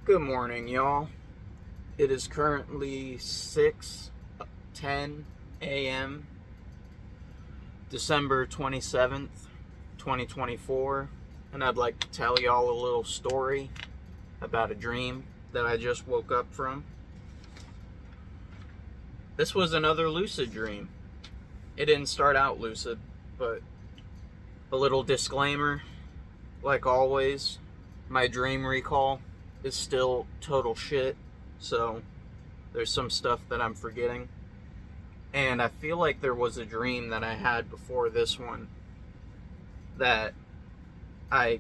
Good morning, y'all. It is currently 6:10 a.m., December 27th, 2024, and I'd like to tell y'all a little story about a dream that I just woke up from. This was another lucid dream. It didn't start out lucid, but a little disclaimer, like always, my dream recall is still total shit, so there's some stuff that I'm forgetting. And I feel like there was a dream that I had before this one that I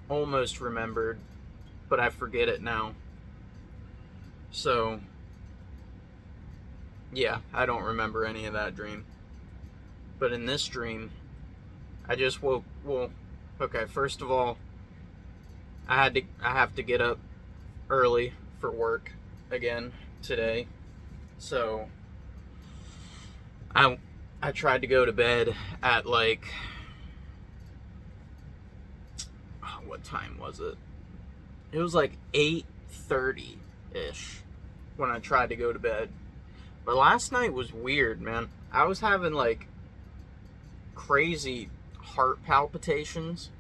almost remembered, but I forget it now. So, yeah, I don't remember any of that dream. But in this dream, I just woke. Well, okay, first of all, I have to get up early for work again today. So I tried to go to bed at like, what time was it? It was like 8:30 ish when I tried to go to bed. But last night was weird, man. I was having like crazy heart palpitations.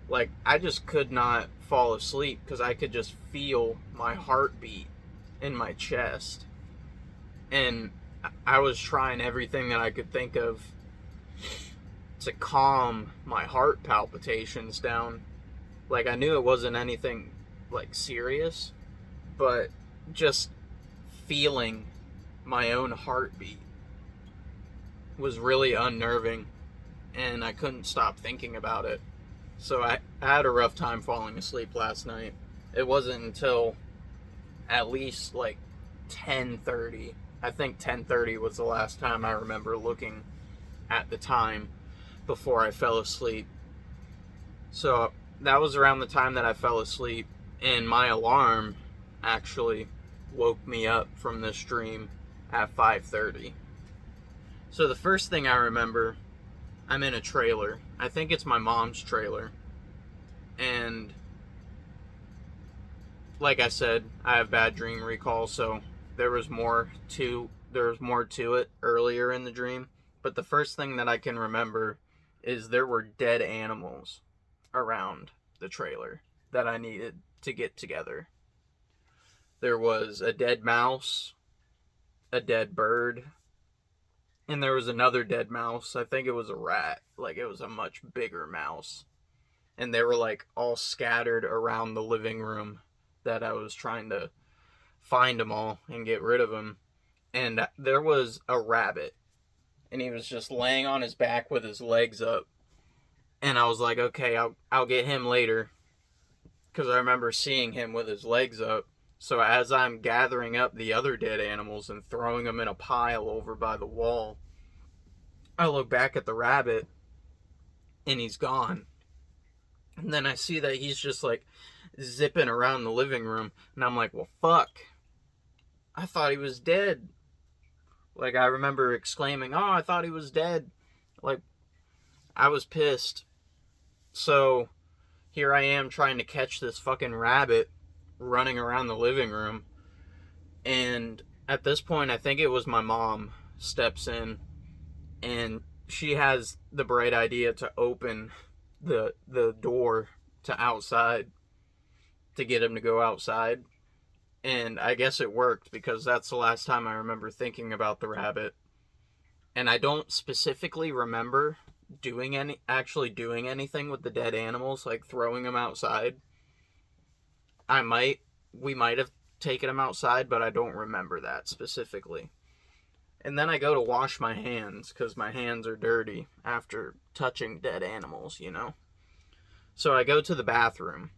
Like, I just could not fall asleep because I could just feel my heartbeat in my chest. And I was trying everything that I could think of to calm my heart palpitations down. Like, I knew it wasn't anything like serious, but just feeling my own heartbeat was really unnerving, and I couldn't stop thinking about it. So I had a rough time falling asleep last night. It wasn't until at least like 10:30. I think 10:30 was the last time I remember looking at the time before I fell asleep. So that was around the time that I fell asleep, and my alarm actually woke me up from this dream at 5:30. So the first thing I remember, I'm in a trailer. I think it's my mom's trailer. And like I said, I have bad dream recall, so there was more to it earlier in the dream. But the first thing that I can remember is there were dead animals around the trailer that I needed to get together. There was a dead mouse, a dead bird, and there was another dead mouse. I think it was a rat. Like, it was a much bigger mouse. And they were like all scattered around the living room that I was trying to find them all and get rid of them. And there was a rabbit, and he was just laying on his back with his legs up. And I was like, okay, I'll get him later, because I remember seeing him with his legs up. So as I'm gathering up the other dead animals and throwing them in a pile over by the wall, I look back at the rabbit, and he's gone. And then I see that he's just like zipping around the living room, and I'm like, well, fuck. I thought he was dead. Like, I remember exclaiming, oh, I thought he was dead. Like, I was pissed. So here I am trying to catch this fucking rabbit running around the living room. And at this point, I think it was my mom steps in, and she has the bright idea to open the door to outside to get him to go outside. And I guess it worked, because that's the last time I remember thinking about the rabbit. And I don't specifically remember actually doing anything with the dead animals, like throwing them outside. We might have taken them outside, but I don't remember that specifically. And then I go to wash my hands, because my hands are dirty after touching dead animals, you know? So I go to the bathroom,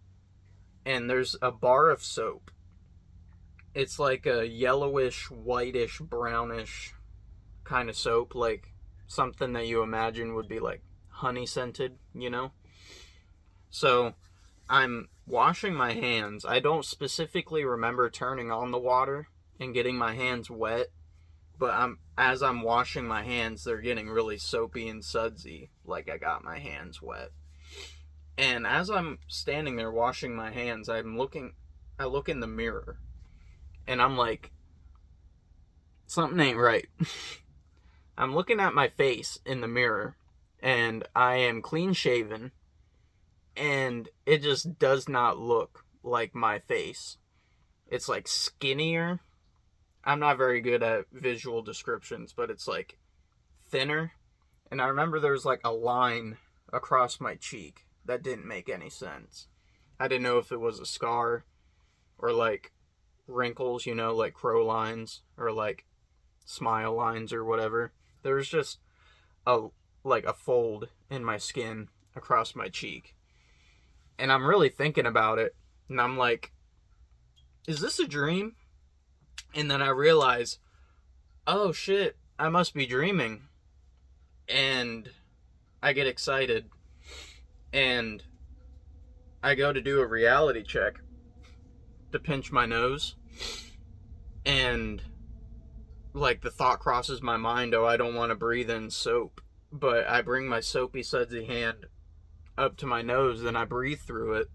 and there's a bar of soap. It's like a yellowish, whitish, brownish kind of soap, like something that you imagine would be like honey scented, you know? So I'm washing my hands. I don't specifically remember turning on the water and getting my hands wet, but as I'm washing my hands, they're getting really soapy and sudsy, like I got my hands wet. And as I'm standing there washing my hands, I'm looking I look in the mirror and I'm like, something ain't right. I'm looking at my face in the mirror and I am clean shaven and it just does not look like my face. It's like skinnier. I'm not very good at visual descriptions, but it's like thinner. And I remember there was like a line across my cheek that didn't make any sense. I didn't know if it was a scar or like wrinkles, you know, like crow lines or like smile lines or whatever. There was just a like a fold in my skin across my cheek. And I'm really thinking about it and I'm like, is this a dream? And then I realize, oh shit, I must be dreaming. And I get excited and I go to do a reality check to pinch my nose. And like the thought crosses my mind, oh, I don't want to breathe in soap. But I bring my soapy sudsy hand up to my nose and I breathe through it.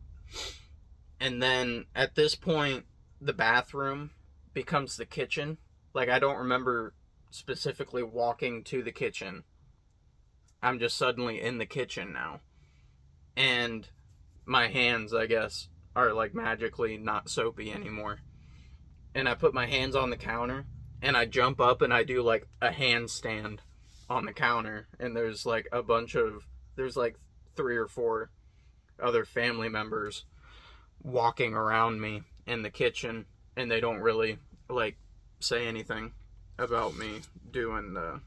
And then at this point, the bathroom becomes the kitchen. Like I don't remember specifically walking to the kitchen. I'm just suddenly in the kitchen now. And my hands, I guess, are like magically not soapy anymore. And I put my hands on the counter and I jump up and I do like a handstand on the counter. And there's like there's like 3 or 4 other family members walking around me in the kitchen. And they don't really like say anything about me doing a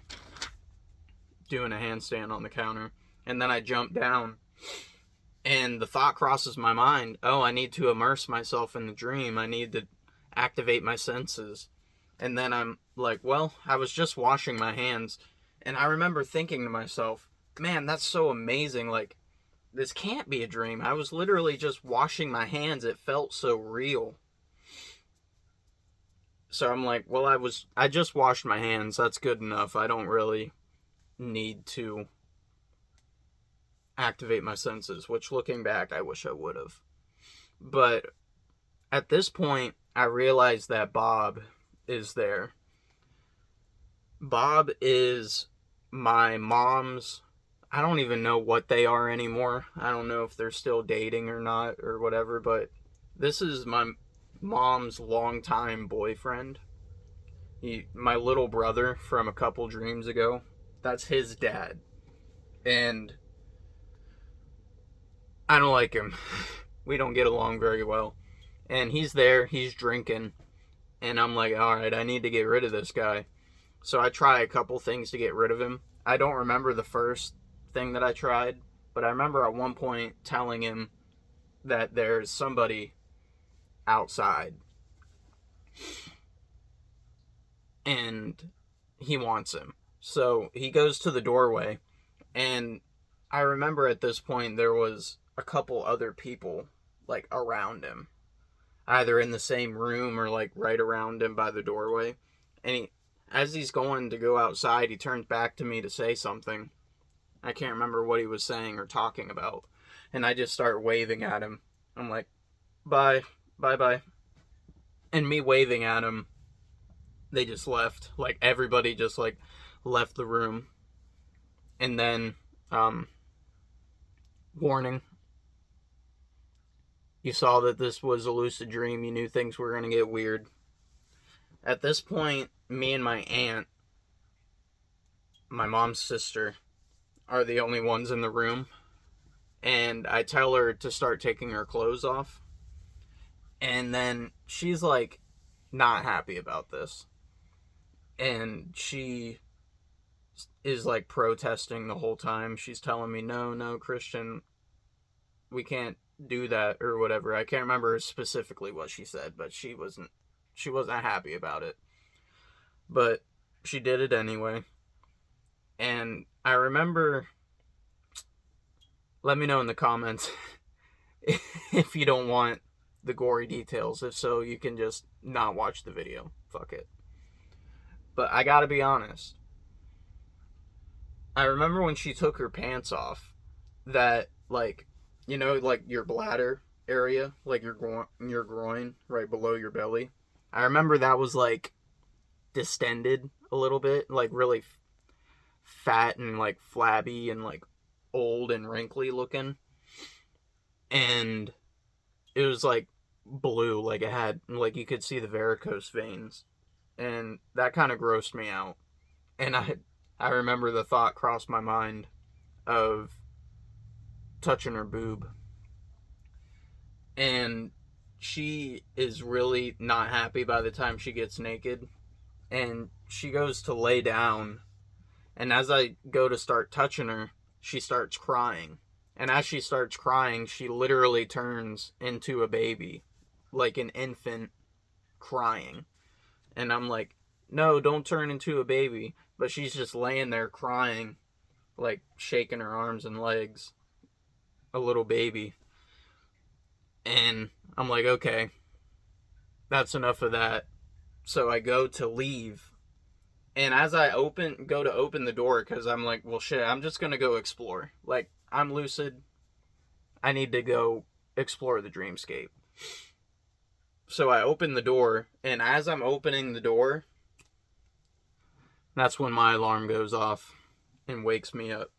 handstand on the counter. And then I jump down and the thought crosses my mind, oh, I need to immerse myself in the dream. I need to activate my senses. And then I'm like, well, I was just washing my hands. And I remember thinking to myself, man, that's so amazing. Like, this can't be a dream. I was literally just washing my hands. It felt so real. So I'm like, well, I just washed my hands. That's good enough. I don't really need to activate my senses, which looking back, I wish I would have. But at this point, I realized that Bob is there. Bob is my mom's, I don't even know what they are anymore. I don't know if they're still dating or not or whatever, but this is my mom's longtime boyfriend. My little brother from a couple dreams ago. That's his dad. And I don't like him. We don't get along very well. And he's there, he's drinking. And I'm like, alright, I need to get rid of this guy. So I try a couple things to get rid of him. I don't remember the first thing that I tried. But I remember at one point telling him that there's somebody outside. And he wants him. So he goes to the doorway. And I remember at this point there was a couple other people like around him, either in the same room or like right around him by the doorway. And as he's going to go outside, he turns back to me to say something. I can't remember what he was saying or talking about. And I just start waving at him. I'm like, bye, bye. And me waving at him, they just left. Like everybody just like left the room. And then, warning. You saw that this was a lucid dream. You knew things were going to get weird. At this point, me and my aunt, my mom's sister, are the only ones in the room. And I tell her to start taking her clothes off. And then she's like not happy about this. And she is like protesting the whole time. She's telling me, no, Christian, we can't do that or whatever. I can't remember specifically what she said, but she wasn't happy about it. But she did it anyway. And I remember, let me know in the comments if you don't want the gory details. If so, you can just not watch the video. Fuck it. But I gotta be honest. I remember when she took her pants off, that, like, you know, like your bladder area, like your groin, right below your belly. I remember that was like distended a little bit, like really fat and like flabby and like old and wrinkly looking. And it was like blue, like it had, like you could see the varicose veins. And that kind of grossed me out. And I remember the thought crossed my mind of touching her boob. And she is really not happy by the time she gets naked. And she goes to lay down. And as I go to start touching her, she starts crying. And as she starts crying, she literally turns into a baby, like an infant crying. And I'm like, no, don't turn into a baby. But she's just laying there crying, like shaking her arms and legs, a little baby. And I'm like, okay, that's enough of that. So I go to leave. And as I go to open the door, because I'm like, well, shit, I'm just going to go explore. Like, I'm lucid. I need to go explore the dreamscape. So I open the door, and as I'm opening the door, that's when my alarm goes off and wakes me up.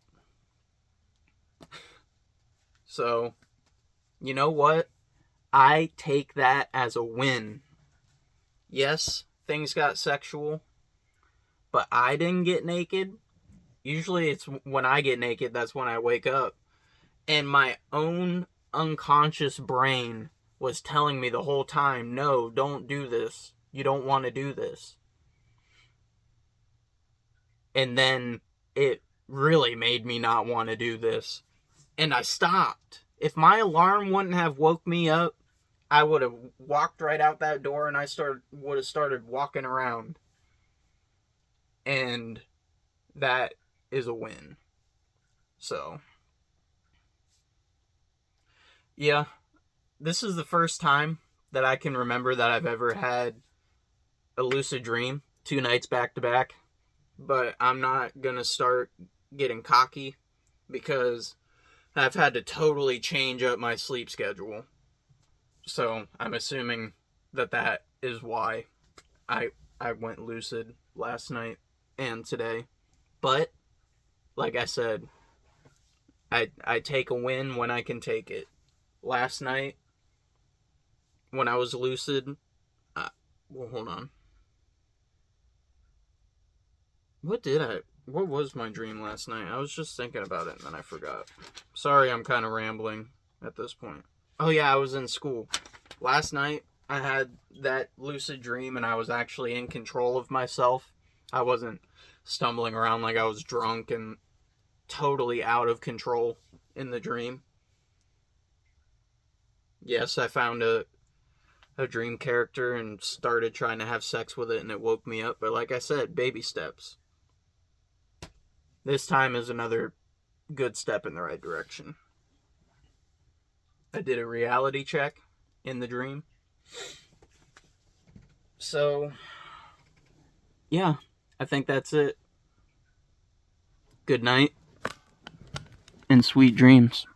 So, you know what? I take that as a win. Yes, things got sexual, but I didn't get naked. Usually it's when I get naked, that's when I wake up. And my own unconscious brain was telling me the whole time, no, don't do this. You don't want to do this. And then it really made me not want to do this. And I stopped. If my alarm wouldn't have woke me up, I would have walked right out that door and would have started walking around. And that is a win. So, yeah, this is the first time that I can remember that I've ever had a lucid dream 2 nights back to back. But I'm not going to start getting cocky because I've had to totally change up my sleep schedule. So I'm assuming that is why I went lucid last night and today. But, like I said, I take a win when I can take it. Last night, when I was lucid, well, hold on. What was my dream last night? I was just thinking about it and then I forgot. Sorry, I'm kind of rambling at this point. Oh yeah, I was in school. Last night, I had that lucid dream and I was actually in control of myself. I wasn't stumbling around like I was drunk and totally out of control in the dream. Yes, I found a dream character and started trying to have sex with it and it woke me up. But like I said, baby steps. This time is another good step in the right direction. I did a reality check in the dream. So, yeah, I think that's it. Good night and sweet dreams.